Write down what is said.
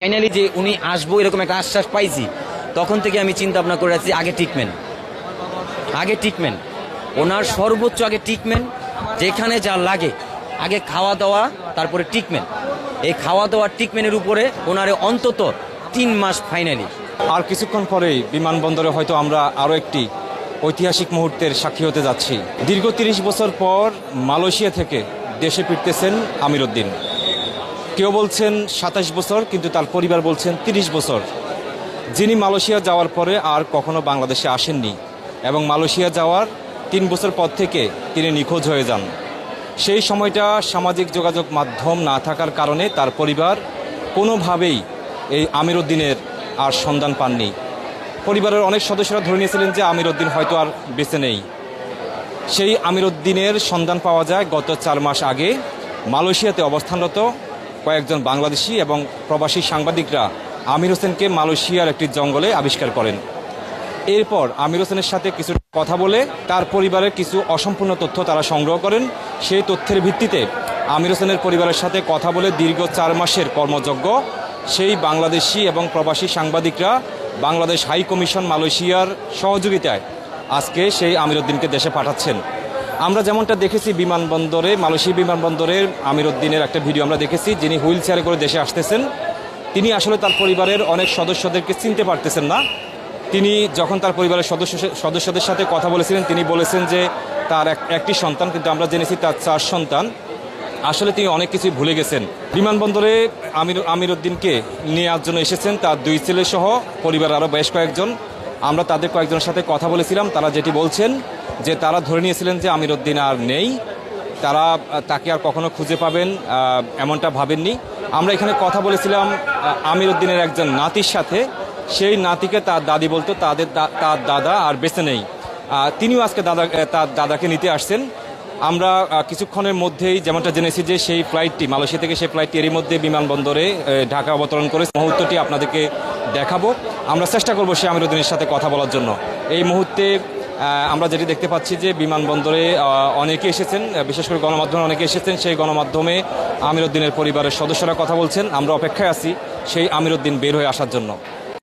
Finally যে উনি আসবো এরকম একটা আশ্বাস পাইছি, তখন থেকে আমি চিন্তা ভাবনা করে আছি আগে ট্রিটমেন্ট ওনার সর্বোচ্চ আগে ট্রিটমেন্ট, যেখানে যা লাগে আগে খাওয়া দাওয়া তারপরে ট্রিটমেন্ট। এই খাওয়া দাওয়া ট্রিটমেন্টের উপরে ওনারে অন্তত 3 মাস ফাইনালি। আর কিছুক্ষণ পরেই বিমানবন্দরে হয়তো আমরা আরও একটি ঐতিহাসিক মুহূর্তের সাক্ষী হতে যাচ্ছি। দীর্ঘ 30 বছর পর মালয়েশিয়া থেকে দেশে ফিরতেছেন আমির উদ্দিন। কেউ বলছেন 27 বছর, কিন্তু তার পরিবার বলছেন 30 বছর। যিনি মালয়েশিয়া যাওয়ার পরে আর কখনো বাংলাদেশে আসেননি এবং মালয়েশিয়া যাওয়ার 3 বছর পর থেকে তিনি নিখোঁজ হয়ে যান। সেই সময়টা সামাজিক যোগাযোগ মাধ্যম না থাকার কারণে তার পরিবার কোনোভাবেই এই আমির উদ্দিনের আর সন্ধান পাননি। পরিবারের অনেক সদস্যরা ধরে নিয়েছিলেন যে আমির উদ্দিন হয়তো আর বেঁচে নেই। সেই আমির উদ্দিনের সন্ধান পাওয়া যায় গত 4 মাস আগে। মালয়েশিয়াতে অবস্থানরত কয়েকজন বাংলাদেশি এবং প্রবাসী সাংবাদিকরা আমির হোসেনকে মালয়েশিয়ার একটি জঙ্গলে আবিষ্কার করেন। এরপর আমির হোসেনের সাথে কিছু কথা বলে তার পরিবারের কিছু অসম্পূর্ণ তথ্য তারা সংগ্রহ করেন। সেই তথ্যের ভিত্তিতে আমির হোসেনের পরিবারের সাথে কথা বলে দীর্ঘ 4 মাসের কর্মযজ্ঞ সেই বাংলাদেশি এবং প্রবাসী সাংবাদিকরা বাংলাদেশ হাই কমিশন মালয়েশিয়ার সহযোগিতায় আজকে সেই আমির উদ্দিনকে দেশে পাঠাচ্ছেন। আমরা যেমনটা দেখেছি বিমানবন্দরে, মালয়েশিয়া বিমানবন্দরের আমির উদ্দিনের একটা ভিডিও আমরা দেখেছি, যিনি হুইল চেয়ারে করে দেশে আসতেছেন। তিনি আসলে তার পরিবারের অনেক সদস্যদেরকে চিনতে পারতেছেন না। তিনি যখন তার পরিবারের সদস্যদের সাথে কথা বলেছিলেন, তিনি বলেছেন যে তার একটি সন্তান, কিন্তু আমরা জেনেছি তার 4 সন্তান। আসলে তিনি অনেক কিছুই ভুলে গেছেন। বিমানবন্দরে আমির উদ্দিনকে নেওয়ার জন্য এসেছেন তার 2 ছেলে সহ পরিবার আরও বেশ কয়েকজন। আমরা তাদের কয়েকজনের সাথে কথা বলেছিলাম। তারা যেটি বলছেন যে তারা ধরে নিয়েছিলেন যে আমির উদ্দিন আর নেই, তারা তাকে আর কখনো খুঁজে পাবেন এমনটা ভাবেননি। আমরা এখানে কথা বলেছিলাম আমির উদ্দিনের একজন নাতির সাথে। সেই নাতিকে তার দাদি বলতো তার দাদা আর বেঁচে নেই। তিনিও আজকে তার দাদাকে নিতে আসছেন। আমরা কিছুক্ষণের মধ্যেই যেমনটা জেনেছি যে সেই ফ্লাইটটি মালয়েশিয়া থেকে সেই ফ্লাইটটি এরই মধ্যে বিমানবন্দরে ঢাকা অবতরণ করে মুহূর্তটি আপনাদেরকে দেখাবো। আমরা চেষ্টা করবো সেই আমির উদ্দিনের সাথে কথা বলার জন্য। এই মুহূর্তে আমরা যেটি দেখতে পাচ্ছি যে বিমানবন্দরে অনেকে এসেছেন, বিশেষ করে গণমাধ্যমে অনেকে এসেছেন। সেই গণমাধ্যমে আমির উদ্দিনের পরিবারের সদস্যরা কথা বলছেন। আমরা অপেক্ষায় আছি সেই আমির উদ্দিন বের হয়ে আসার জন্য।